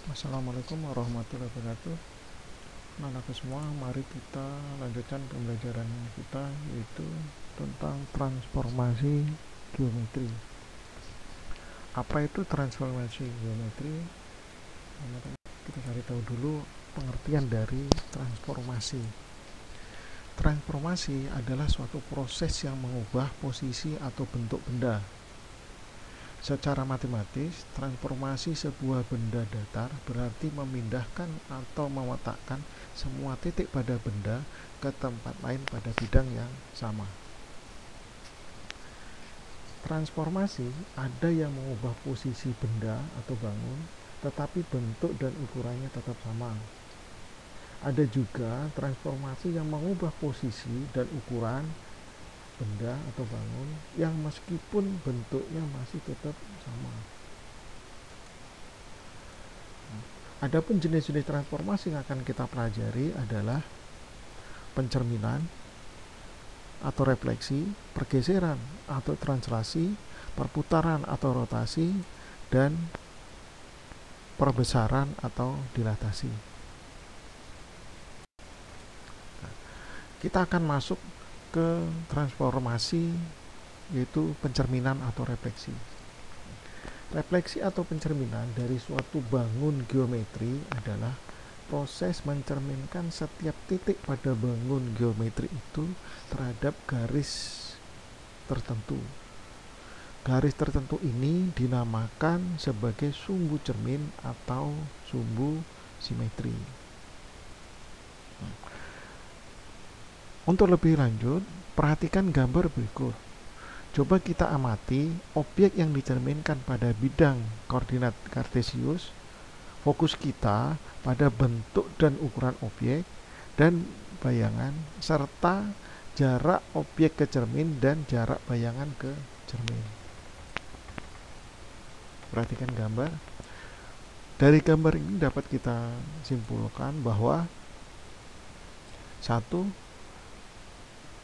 Assalamualaikum warahmatullahi wabarakatuh. Anak-anakku semua, mari kita lanjutkan pembelajaran kita, yaitu tentang transformasi geometri. Apa itu transformasi geometri? Kita cari tahu dulu pengertian dari transformasi. Transformasi adalah suatu proses yang mengubah posisi atau bentuk benda. Secara matematis, transformasi sebuah benda datar berarti memindahkan atau meletakkan semua titik pada benda ke tempat lain pada bidang yang sama. Transformasi ada yang mengubah posisi benda atau bangun, tetapi bentuk dan ukurannya tetap sama. Ada juga transformasi yang mengubah posisi dan ukuran benda atau bangun yang meskipun bentuknya masih tetap sama. Adapun jenis-jenis transformasi yang akan kita pelajari adalah pencerminan atau refleksi, pergeseran atau translasi, perputaran atau rotasi, dan perbesaran atau dilatasi. Kita akan masuk ke transformasi, yaitu pencerminan atau refleksi. Refleksi atau pencerminan dari suatu bangun geometri adalah proses mencerminkan setiap titik pada bangun geometri itu terhadap garis tertentu. Garis tertentu ini dinamakan sebagai sumbu cermin atau sumbu simetri. Untuk lebih lanjut, perhatikan gambar berikut. Coba kita amati objek yang dicerminkan pada bidang koordinat kartesius. Fokus kita pada bentuk dan ukuran objek dan bayangan, serta jarak objek ke cermin dan jarak bayangan ke cermin. Perhatikan gambar. Dari gambar ini dapat kita simpulkan bahwa 1.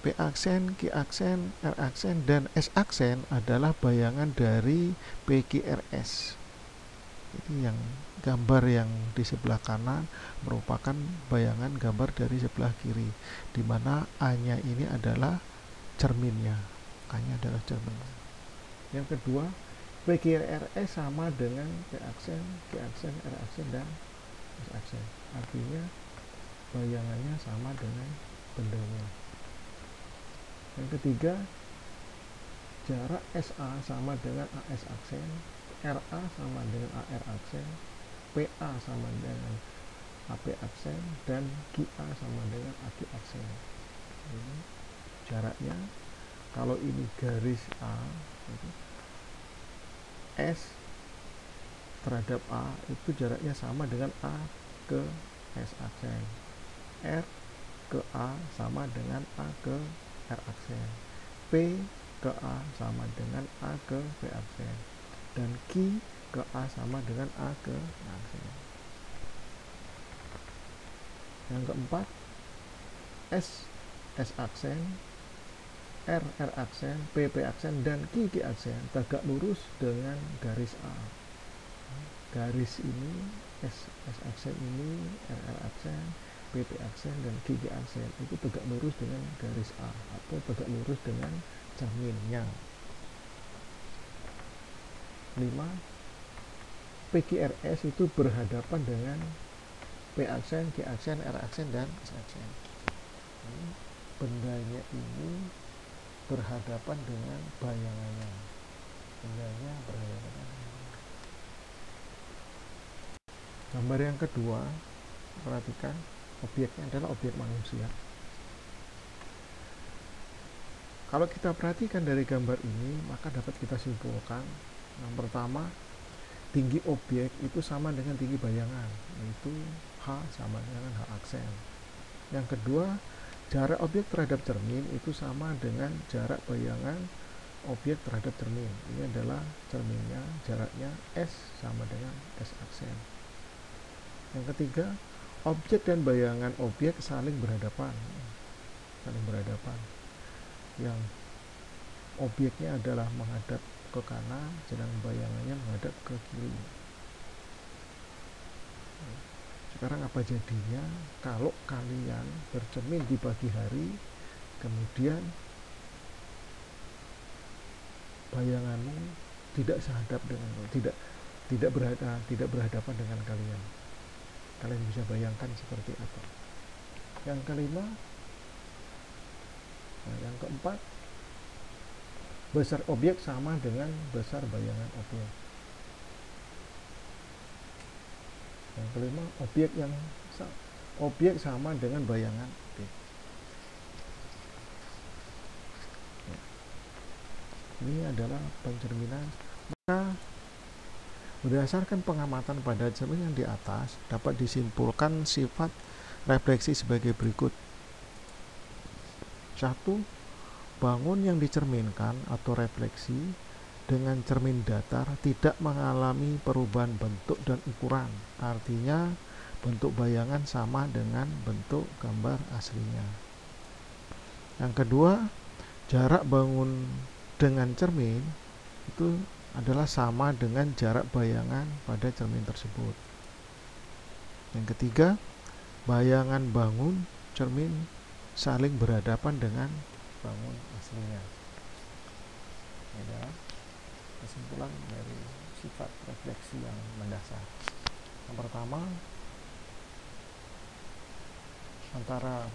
P aksen, Q aksen, R aksen, dan S aksen adalah bayangan dari PQRS. Jadi yang gambar yang di sebelah kanan merupakan bayangan gambar dari sebelah kiri, di mana A-nya ini adalah cerminnya. A-nya adalah cerminnya. Yang kedua, PQRS sama dengan P aksen, Q aksen, R aksen, dan S aksen. Artinya bayangannya sama dengan bendanya. Yang ketiga, jarak SA sama dengan AS aksen, RA sama dengan AR aksen, PA sama dengan AP aksen, dan QA sama dengan AQ aksen. Ini jaraknya, kalau ini garis A, S terhadap A itu jaraknya sama dengan A ke S aksen, R ke A sama dengan A ke R aksen, P ke A sama dengan A ke P aksen, dan Q ke A sama dengan A ke A aksen. Yang keempat, S aksen, R aksen, P aksen, dan Q aksen tegak lurus dengan garis A. Garis ini, S aksen ini, R aksen, PP aksen, dan QG aksen itu tegak lurus dengan garis A atau tegak lurus dengan cerminnya. 5. PQRS itu berhadapan dengan P aksen, Q aksen, R aksen, dan S aksen. Bendanya ini berhadapan dengan bayangannya. Bendanya berhadapan dengan gambar yang kedua. Perhatikan, objeknya adalah objek manusia. Kalau kita perhatikan dari gambar ini, maka dapat kita simpulkan, yang pertama, tinggi objek itu sama dengan tinggi bayangan, yaitu H sama dengan H aksen. Yang kedua, jarak objek terhadap cermin itu sama dengan jarak bayangan objek terhadap cermin. Ini adalah cerminnya, jaraknya S sama dengan S aksen. Yang ketiga, objek dan bayangan objek saling berhadapan. Yang objeknya adalah menghadap ke kanan, sedang bayangannya menghadap ke kiri. Sekarang apa jadinya kalau kalian bercermin di pagi hari, kemudian bayanganmu tidak sehadap dengan tidak berhadapan dengan kalian. Kalian bisa bayangkan seperti apa. Yang kelima, yang keempat, besar objek sama dengan besar bayangan objek. Yang kelima, objek sama dengan bayangan objek. Ini adalah pencerminan. Maka berdasarkan pengamatan pada cermin yang di atas, dapat disimpulkan sifat refleksi sebagai berikut. 1. Bangun yang dicerminkan atau refleksi dengan cermin datar tidak mengalami perubahan bentuk dan ukuran. Artinya, bentuk bayangan sama dengan bentuk gambar aslinya. Yang kedua, jarak bangun dengan cermin itu adalah sama dengan jarak bayangan pada cermin tersebut. Yang ketiga, bayangan bangun cermin saling berhadapan dengan bangun aslinya. Ini adalah kesimpulan dari sifat refleksi yang mendasar. Yang pertama, antara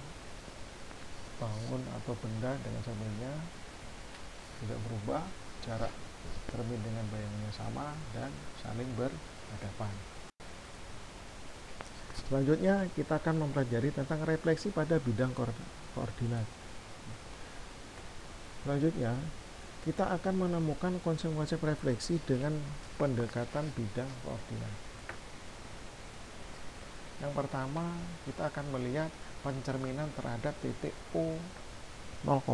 bangun atau benda dengan cerminnya tidak berubah, jarak cermin dengan bayangannya sama dan saling berhadapan. Selanjutnya kita akan mempelajari tentang refleksi pada bidang koordinat. Selanjutnya kita akan menemukan konsep-konsep refleksi dengan pendekatan bidang koordinat. Yang pertama, kita akan melihat pencerminan terhadap titik O 0,0.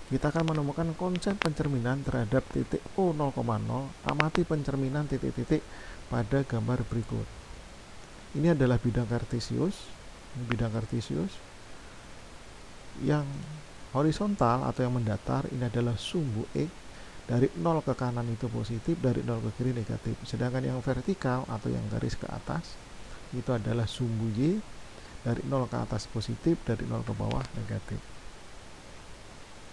Kita akan menemukan konsep pencerminan terhadap titik O 0,0. Amati pencerminan titik-titik pada gambar berikut. Ini adalah bidang kartesius. Yang horizontal atau yang mendatar ini adalah sumbu X. Dari 0 ke kanan itu positif, dari 0 ke kiri negatif. Sedangkan yang vertikal atau yang garis ke atas itu adalah sumbu Y. Dari 0 ke atas positif, dari 0 ke bawah negatif.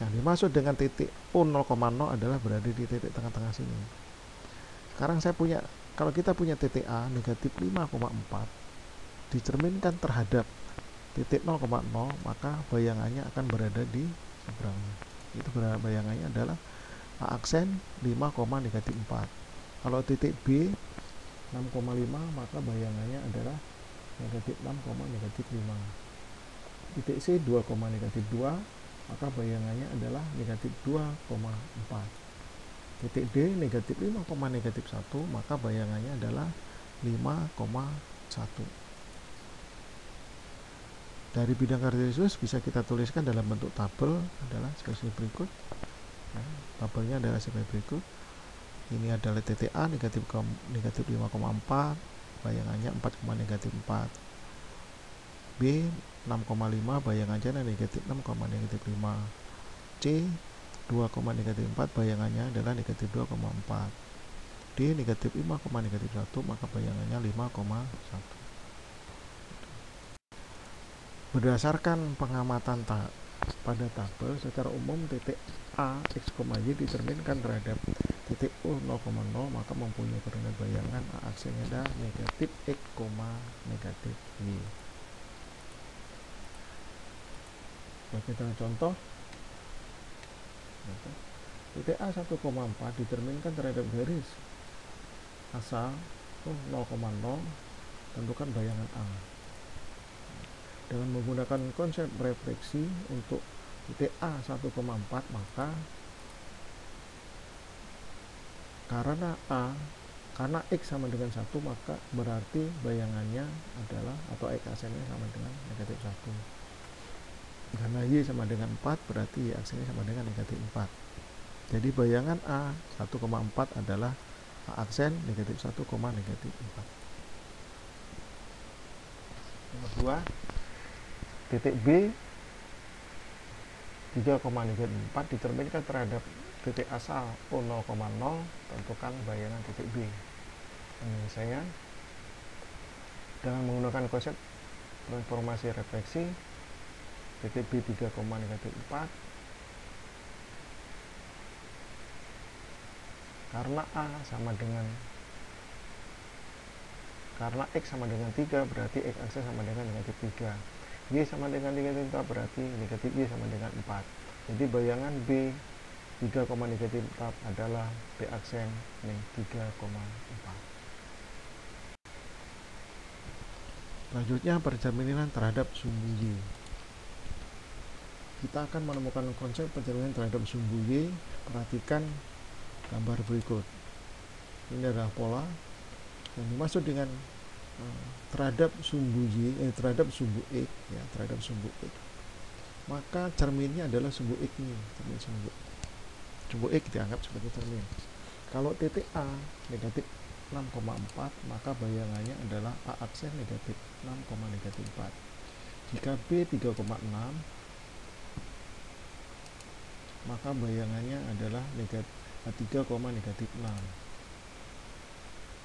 Yang dimaksud dengan titik O 0,0 adalah berada di titik tengah-tengah sini. Sekarang kalau kita punya titik A negatif 5,4 dicerminkan terhadap titik 0,0, maka bayangannya akan berada di seberangnya. Itu bayangannya adalah A aksen 5, negatif 4. Kalau titik B 6,5, maka bayangannya adalah negatif 6, negatif 5. Titik C 2, negatif 2, maka bayangannya adalah negatif 2,4. Titik D negatif 5, negatif 1, maka bayangannya adalah 5,1. Dari bidang kartesius bisa kita tuliskan dalam bentuk tabel adalah seperti berikut. Tabelnya adalah seperti berikut. Ini adalah titik A negatif 5,4, bayangannya 4, negatif 4. B 6,5, bayangannya negatif 6, negatif 5. C 2, negatif 4, bayangannya adalah negatif 2,4. D negatif 5, negatif 1, maka bayangannya 5,1. Berdasarkan pengamatan pada tabel, secara umum titik A, X, Y dicerminkan terhadap titik O 0,0, maka mempunyai koordinat bayangan A aksennya adalah negatif X, negatif Y. Kita contoh, titik A 1,4 dicerminkan terhadap garis asal 0,0, tentukan bayangan A. Dengan menggunakan konsep refleksi untuk titik A 1,4, maka karena X sama dengan 1, maka berarti bayangannya adalah, atau X aksennya sama dengan negatif 1. Karena Y sama dengan 4, berarti Y aksennya sama dengan negatif 4. Jadi bayangan A 1,4 adalah A aksen negatif 1, negatif 4. Yang kedua, titik B 3, negatif 4 dicerminkan terhadap titik asal O 0,0, tentukan bayangan titik B. Penyelesaian Dengan menggunakan konsep transformasi refleksi, titik B 3, negatif 4, karena X sama dengan 3 berarti X akses sama dengan negatif 3, Y sama dengan negatif 4 berarti negatif Y sama dengan 4. Jadi bayangan B 3, negatif 4 adalah P aksen 3,4. Selanjutnya pencerminan terhadap sumbu Y. Kita akan menemukan konsep pencerminan terhadap sumbu Y. Perhatikan gambar berikut. Ini adalah pola yang dimaksud dengan terhadap sumbu Y, terhadap sumbu X, ya, terhadap sumbu X. Maka cerminnya adalah sumbu X ini, cermin sumbu X dianggap sebagai cermin. Kalau titik A negatif 6,4, maka bayangannya adalah A aksen negatif 6, negatif 4. Jika B 3,6, maka bayangannya adalah negatif 3, negatif 6.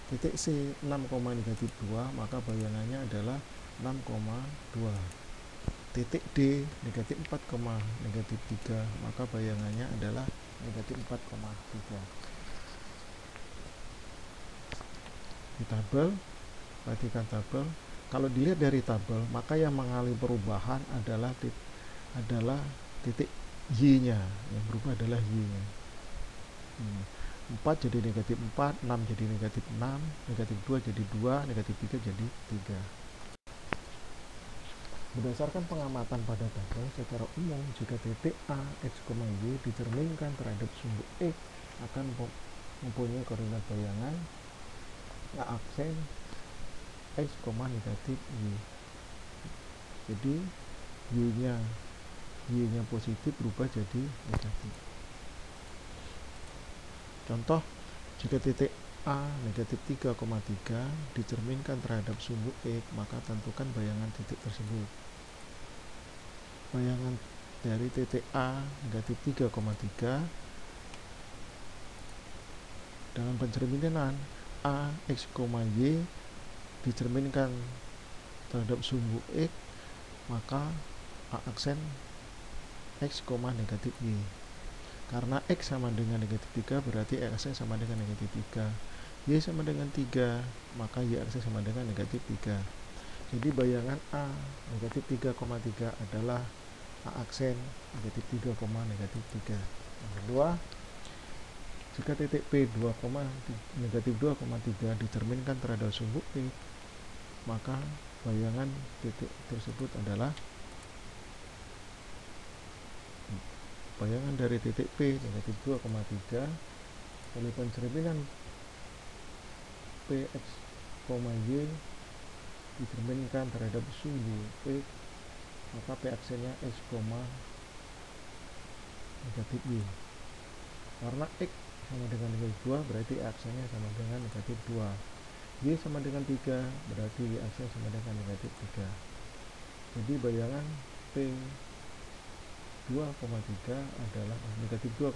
Titik C 6, negatif 2, maka bayangannya adalah 6,2. Titik D negatif 4, negatif 3, maka bayangannya adalah negatif 4,3. Di tabel, perhatikan tabel. Kalau dilihat dari tabel, maka yang mengalami perubahan adalah titik Y-nya. Yang berubah adalah Y-nya. 4 jadi negatif 4, 6 jadi negatif 6, negatif 2 jadi 2, negatif 3 jadi 3. Berdasarkan pengamatan pada tabel, secara umum jika titik A, X, Y dicerminkan terhadap sumbu X akan mempunyai koordinat bayangan A aksen X, negatif Y. Jadi Y-nya positif berubah jadi negatif. Contoh, jika titik A negatif 3,3 dicerminkan terhadap sumbu X, maka tentukan bayangan titik tersebut. Bayangan dari titik A negatif 3,3 dengan pencerminan A, X, Y dicerminkan terhadap sumbu X, maka A aksen X, negatif Y. Karena X sama dengan negatif 3 berarti X aksen sama dengan negatif 3. Y sama dengan 3, maka Y aksen sama dengan negatif 3. Jadi bayangan A negatif 3,3 adalah A aksen negatif 3, negatif 3. Yang kedua, jika titik P negatif 2,3 dicerminkan terhadap sumbu X, maka bayangan titik tersebut adalah bayangan dari titik P negatif 2,3 oleh pencerminan PX, Y dicerminkan terhadap sumbu X, maka P aksennya X, negatif Y. Karena X sama dengan negatif 2 berarti aksennya sama dengan negatif 2. Y sama dengan 3 berarti Y aksen sama dengan negatif 3. Jadi bayangan P 2,3 adalah negatif 2,3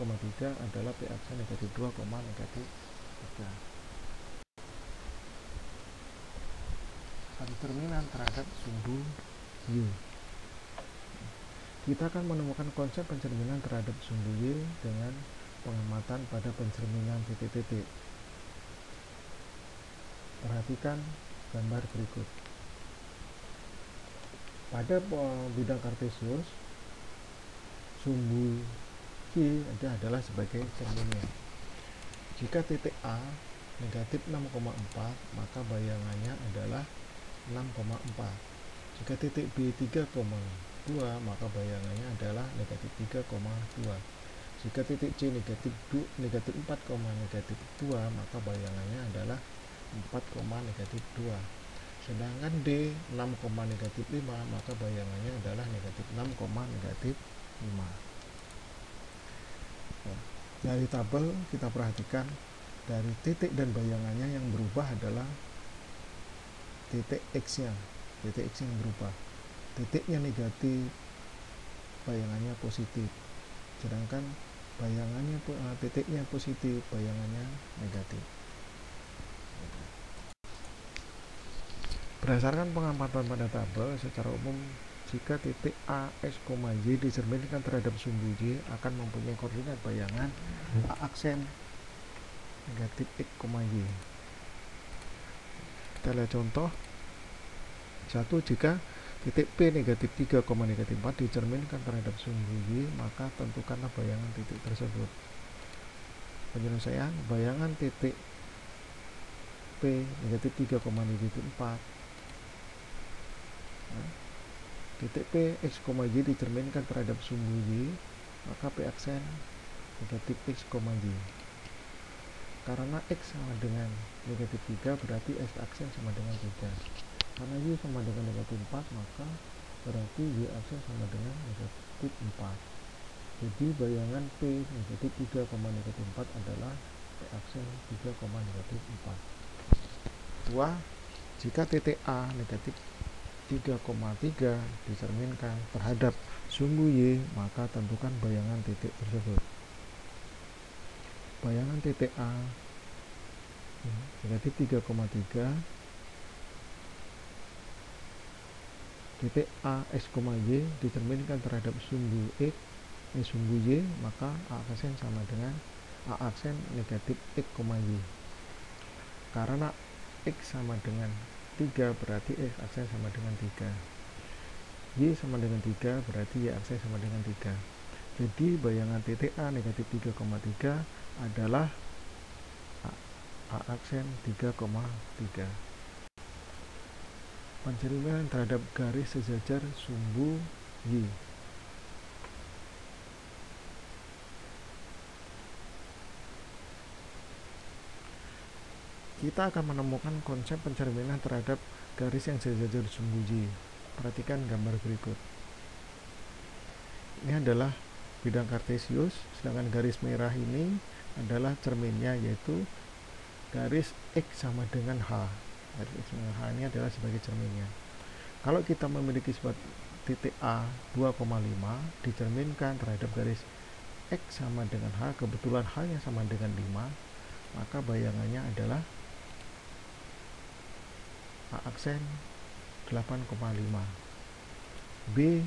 adalah P aksen negatif 2, negatif 3. Pencerminan terhadap sumbu Y. Kita akan menemukan konsep pencerminan terhadap sumbu Y dengan pengamatan pada pencerminan titik-titik. Perhatikan gambar berikut. Pada bidang kartesius, sumbu Y adalah sebagai cerminnya. Jika titik A negatif 6,4, maka bayangannya adalah 6,4. Jika titik B 3,2, maka bayangannya adalah negatif 3,2. Jika titik C negatif 4, negatif 2, maka bayangannya adalah 4, negatif 2. Sedangkan D 6, negatif 5, maka bayangannya adalah negatif 6, negatif 5. Dari tabel kita perhatikan dari titik dan bayangannya yang berubah adalah titik X-nya. Titik X yang berubah. Titiknya negatif, bayangannya positif. Sedangkan bayangannya titiknya positif, bayangannya negatif. Berdasarkan pengamatan pada tabel, secara umum jika titik A, X, Y dicerminkan terhadap sumbu Y akan mempunyai koordinat bayangan A aksen negatif X, Y. Kita lihat contoh. 1. Jika titik P negatif 3, negatif 4 dicerminkan terhadap sumbu Y, maka tentukanlah bayangan titik tersebut. Penyelesaian, bayangan titik P negatif 3, negatif 4. Titik P, X, Y dicerminkan terhadap sumbu Y, maka P aksen negatif X, Y. Karena X sama dengan negatif 3, berarti X aksen sama dengan 3. Karena Y sama dengan negatif 4, maka berarti Y aksen sama dengan negatif 4. Jadi bayangan P negatif 3, negatif 4 adalah P aksen 3, negatif 4. 2. Jika titik A negatif 3,3 dicerminkan terhadap sumbu Y, maka tentukan bayangan titik tersebut. Bayangan titik A negatif 3,3, titik A, X, Y dicerminkan terhadap sumbu sumbu Y, maka A aksen sama dengan A aksen negatif X, Y. Karena X sama dengan 3, berarti X aksen sama dengan 3. Y sama dengan 3, berarti Y aksen sama dengan 3. Jadi bayangan titik A negatif 3,3 adalah A aksen 3,3. Pencerminan terhadap garis sejajar sumbu Y. Kita akan menemukan konsep pencerminan terhadap garis yang sejajar sumbu Y. Perhatikan gambar berikut. Ini adalah bidang kartesius, sedangkan garis merah ini adalah cerminnya, yaitu garis X sama dengan H. Garis X dengan H ini adalah sebagai cerminnya. Kalau kita memiliki sebuah titik A 2,5 dicerminkan terhadap garis X sama dengan H, kebetulan H-nya sama dengan 5, maka bayangannya adalah A aksen 8,5. B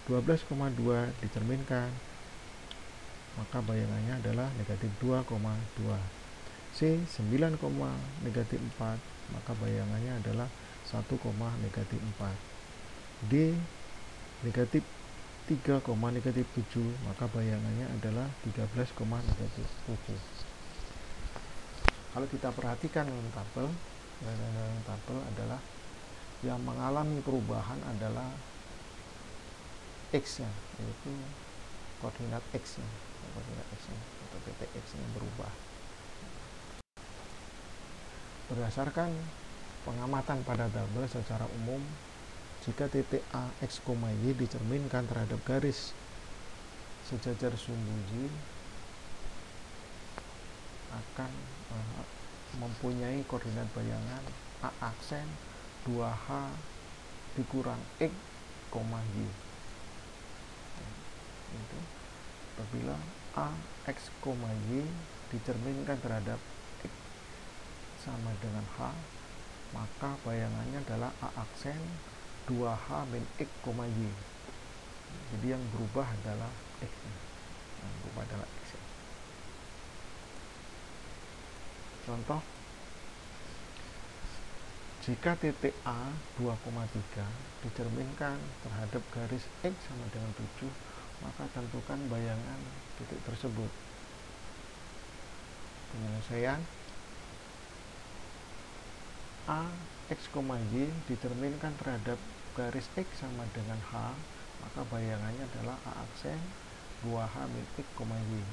12,2 dicerminkan, maka bayangannya adalah negatif 2,2. C 9, negatif 4, maka bayangannya adalah 1, negatif 4. D negatif 3, negatif 7, maka bayangannya adalah 13, negatif 7. Kalau kita perhatikan dalam tabel adalah yang mengalami perubahan adalah X nya, yaitu koordinat X nya atau titik X nya berubah. Berdasarkan pengamatan pada tabel, secara umum jika titik A, X, Y dicerminkan terhadap garis sejajar sumbu Y, akan mempunyai koordinat bayangan A aksen 2H dikurang X, Y. Itu apabila A, X, Y dicerminkan terhadap X sama dengan H, maka bayangannya adalah A aksen 2H min X, Y. Jadi yang berubah adalah X. Contoh, jika titik A 2,3 dicerminkan terhadap garis X sama dengan 7, maka tentukan bayangan titik tersebut. Penyelesaian, A, X, Y dicerminkan terhadap garis X sama dengan H, maka bayangannya adalah A aksen 2H min X, Y.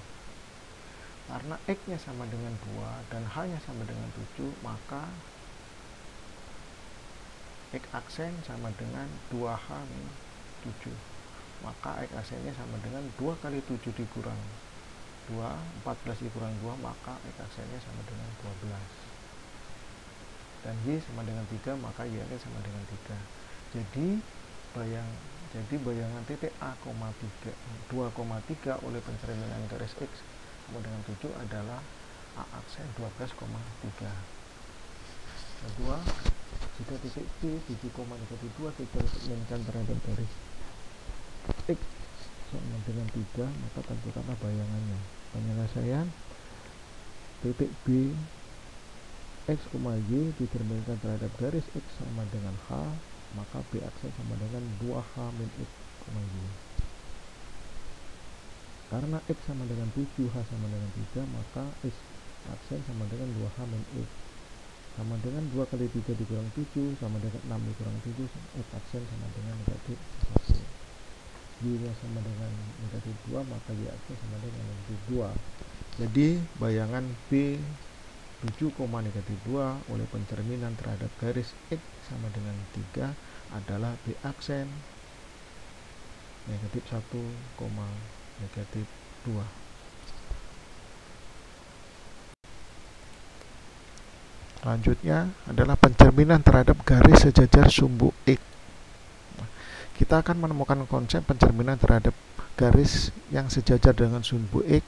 Karena X-nya sama dengan 2 dan H-nya sama dengan 7, maka X aksen sama dengan 2H min 7. Maka X aksennya sama dengan 2 kali 7 dikurang 2, 14 dikurang 2, maka X aksennya sama dengan 12. Dan Y sama dengan 3, maka Y aksen sama dengan 3. Jadi bayangan titik A, 2,3 oleh pencerminan garis X sama dengan 7 adalah A aksen 12,3. Kedua, Jika titik B 7,-2 dicerminkan terhadap garis X sama dengan 3, maka tentukanlah bayangannya. Penyelesaian titik B X, Y dicerminkan terhadap garis X sama dengan H, maka B aksen sama dengan 2H min X, Y. Karena X sama dengan 7, H sama dengan 3, maka X aksen sama dengan 2H min X. Sama dengan 2 kali 3 dikurang 7 sama dengan 6 dikurang 7, X aksen sama dengan negatif 1. Y nya sama dengan negatif 2, maka Y aksen sama dengan negatif 2. Jadi bayangan B 7,-2 oleh pencerminan terhadap garis X sama dengan 3 adalah B aksen negatif 1, negatif 2. Selanjutnya adalah pencerminan terhadap garis sejajar sumbu X. Kita akan menemukan konsep pencerminan terhadap garis yang sejajar dengan sumbu X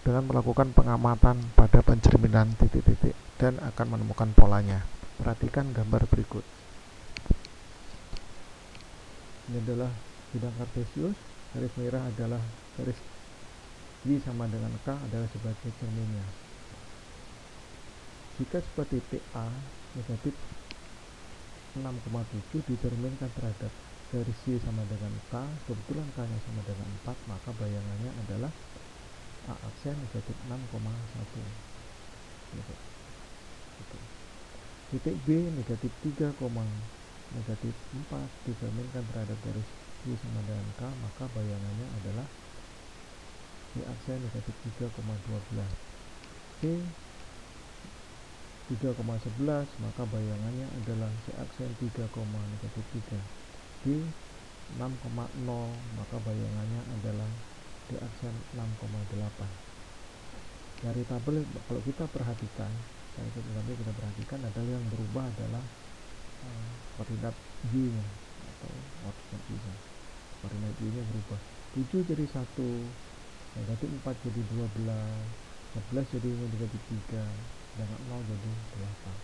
dengan melakukan pengamatan pada pencerminan titik-titik dan akan menemukan polanya. Perhatikan gambar berikut. Ini adalah bidang kartesius, garis merah adalah garis Y sama dengan K adalah sebagai cerminnya. Jika sebuah titik A negatif 6,7 dicerminkan terhadap garis Y sama dengan K, kebetulan K nya sama dengan 4, maka bayangannya adalah A aksen negatif 6,1. Titik B negatif 3, negatif 4 dicerminkan terhadap garis Y sama dengan K, maka bayangannya adalah Y aksen negatif 3,12. C 3,11, maka bayangannya adalah C aksen 3,-3. D 6,0, maka bayangannya adalah D aksen 6,8. Dari tabel kalau kita perhatikan, adalah yang berubah adalah koordinat Y nya atau koordinat Y nya. Koordinat Y nya berubah. 7 jadi 1, negatif 4 jadi 12, 11 jadi negatif 3, dengan 0 jadi 8.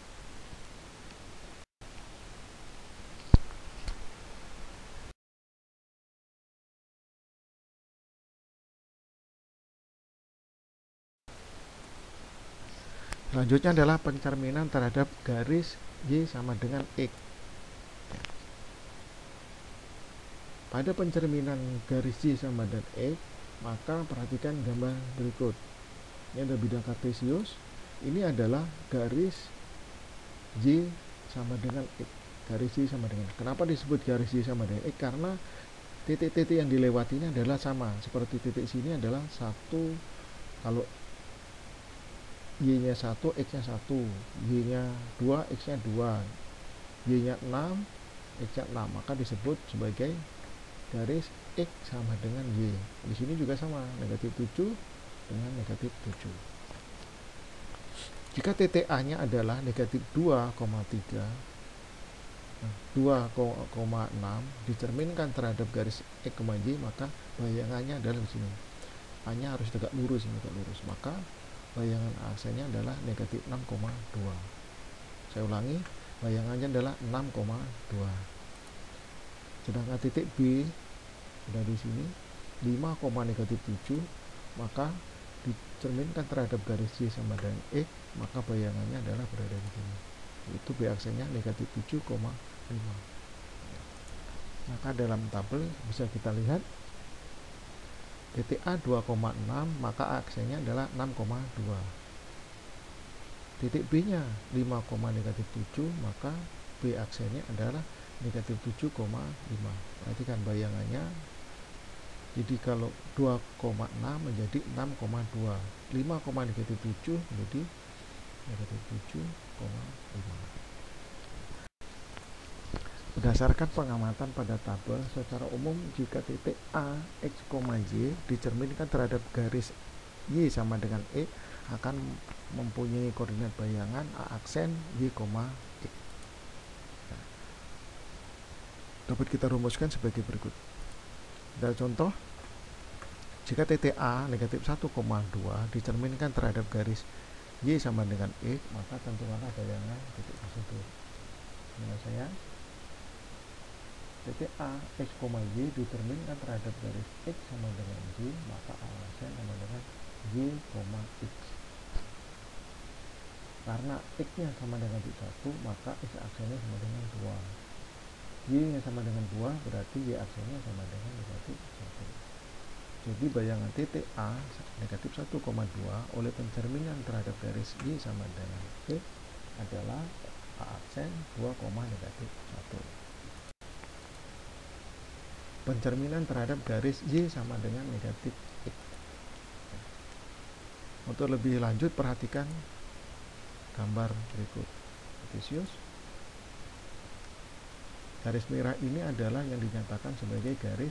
Selanjutnya adalah pencerminan terhadap garis Y sama dengan X. Pada pencerminan garis Y sama dengan X, maka perhatikan gambar berikut. Ini ada bidang kartesius. Ini adalah garis Y sama dengan X. Garis Y sama dengan. Kenapa disebut garis Y sama dengan X? Karena titik-titik yang dilewatinya adalah sama. Seperti titik sini adalah 1, kalau Y nya 1, X nya 1, Y nya 2, X nya 2, Y nya 6, X nya 6, maka disebut sebagai garis X sama dengan Y. Di sini juga sama, negatif 7 dengan negatif 7. Jika titik A nya adalah negatif 2,3, 2,6 dicerminkan terhadap garis X, Y, maka bayangannya adalah di sini. A nya harus tegak lurus, maka bayangan aksennya adalah negatif 6,2. Saya ulangi, bayangannya adalah 6,2. Sedangkan titik B sudah di sini 5,-7, maka dicerminkan terhadap garis Y sama dengan X, maka bayangannya adalah berada di sini. Itu B aksennya negatif 7,5. Maka dalam tabel bisa kita lihat titik A 2,6, maka aksennya adalah 6,2. Titik B nya 5,-7, maka B aksennya adalah negatif 7,5. Perhatikan bayangannya. Jadi kalau 2,6 menjadi 6,2, 5,-7 menjadi negatif 7,5. Berdasarkan pengamatan pada tabel, secara umum jika titik A, X, Y dicerminkan terhadap garis Y sama dengan X, akan mempunyai koordinat bayangan A aksen Y, X. Dapat kita rumuskan sebagai berikut. Dari contoh, jika titik A negatif 1,2 dicerminkan terhadap garis Y sama dengan X, maka tentukanlah bayangan titik tersebut. Penyelesaian titik A X, Y diterminkan terhadap garis X sama dengan Y, maka A aksen sama dengan Y, X. Karena X nya sama dengan titik 1, maka X aksennya sama dengan 2. Y nya sama dengan 2, berarti Y aksennya sama dengan negatif 1. Jadi bayangan titik A negatif 1,2 oleh pencerminan terhadap garis Y sama dengan X adalah A aksen 2, negatif 1. Pencerminan terhadap garis Y sama dengan negatif X. Untuk lebih lanjut perhatikan gambar berikut. Vicious. Garis merah ini adalah yang dinyatakan sebagai garis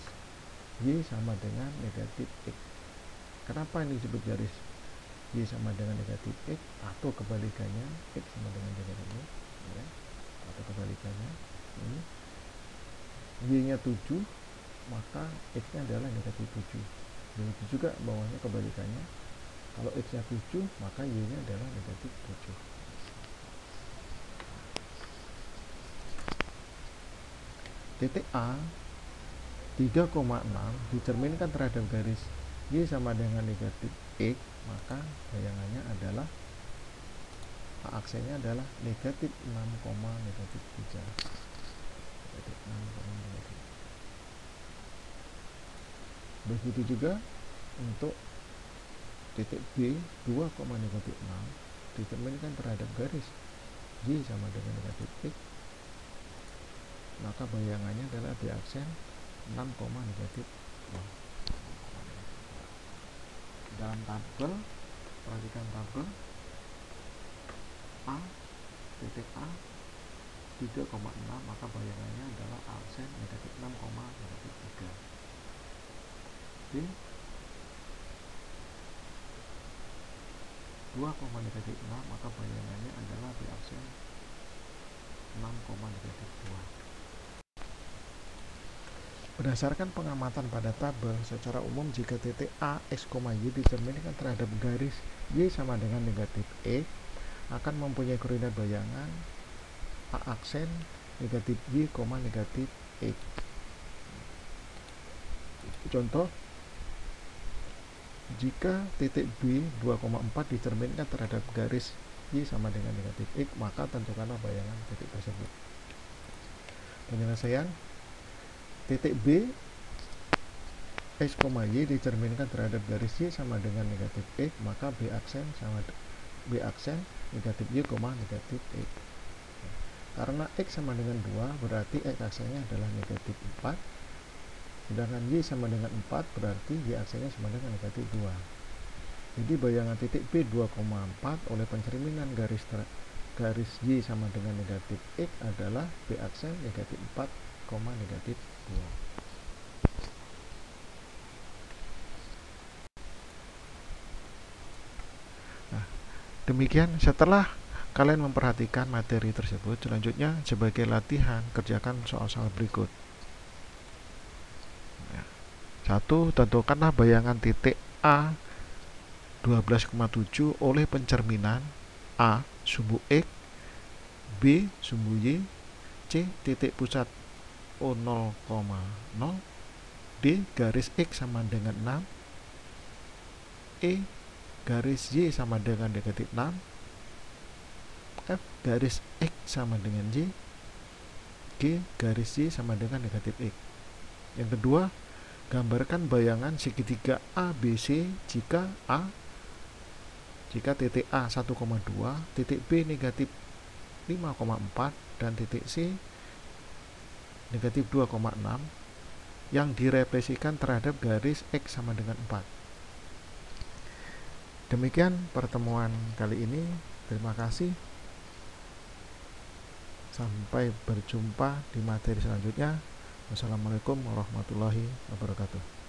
Y sama dengan negatif X. Kenapa ini disebut garis Y sama dengan negatif X atau kebalikannya X sama dengan negatif X, ya, atau kebalikannya ini Y nya 7, maka X nya adalah negatif 7. Begitu juga bawahnya kebalikannya, kalau X nya 7 maka Y nya adalah negatif 7. Titik A 3,6 dicerminkan terhadap garis Y sama dengan negatif X, maka bayangannya adalah A aksennya adalah negatif 6, negatif 3. Negatif 6, negatif. Begitu juga untuk titik B 2, negatif 6 dicerminkan terhadap garis Y sama dengan negatif X, maka bayangannya adalah B aksen 6, negatif 2. Dalam tabel, perhatikan tabel A, titik A 3,6, maka bayangannya adalah aksen negatif 6, negatif 3. B 2, negatif 6, maka bayangannya adalah B aksen 6, negatif 2. Berdasarkan pengamatan pada tabel, secara umum jika titik A, X, Y dicerminkan terhadap garis Y sama dengan negatif X, akan mempunyai koordinat bayangan A aksen negatif Y, negatif X. Contoh, jika titik B 2,4 dicerminkan terhadap garis Y sama dengan negatif X, maka tentukanlah bayangan titik tersebut. Penyelesaian titik B X, Y dicerminkan terhadap garis Y sama dengan negatif X, maka B aksen negatif Y, negatif X. Karena X sama dengan 2, berarti X aksennya adalah negatif 4, sedangkan Y sama dengan 4, berarti Y aksennya sama dengan negatif 2. Jadi bayangan titik B 2,4 oleh pencerminan garis Y sama dengan negatif X adalah B aksen negatif 4, negatif 2. Nah, demikian setelah kalian memperhatikan materi tersebut, selanjutnya sebagai latihan kerjakan soal-soal berikut. 1. Tentukanlah bayangan titik A 12,7 oleh pencerminan A sumbu X, B sumbu Y, C titik pusat O 0,0, D garis X sama dengan 6, E garis Y sama dengan negatif 6, F garis X sama dengan Y, G garis Y sama dengan negatif X. Yang kedua, gambarkan bayangan segitiga ABC jika titik A 1,2, titik B negatif 5,4 dan titik C negatif 2,6 yang direfleksikan terhadap garis X sama dengan 4. Demikian pertemuan kali ini. Terima kasih. Sampai berjumpa di materi selanjutnya. Wassalamualaikum warahmatullahi wabarakatuh.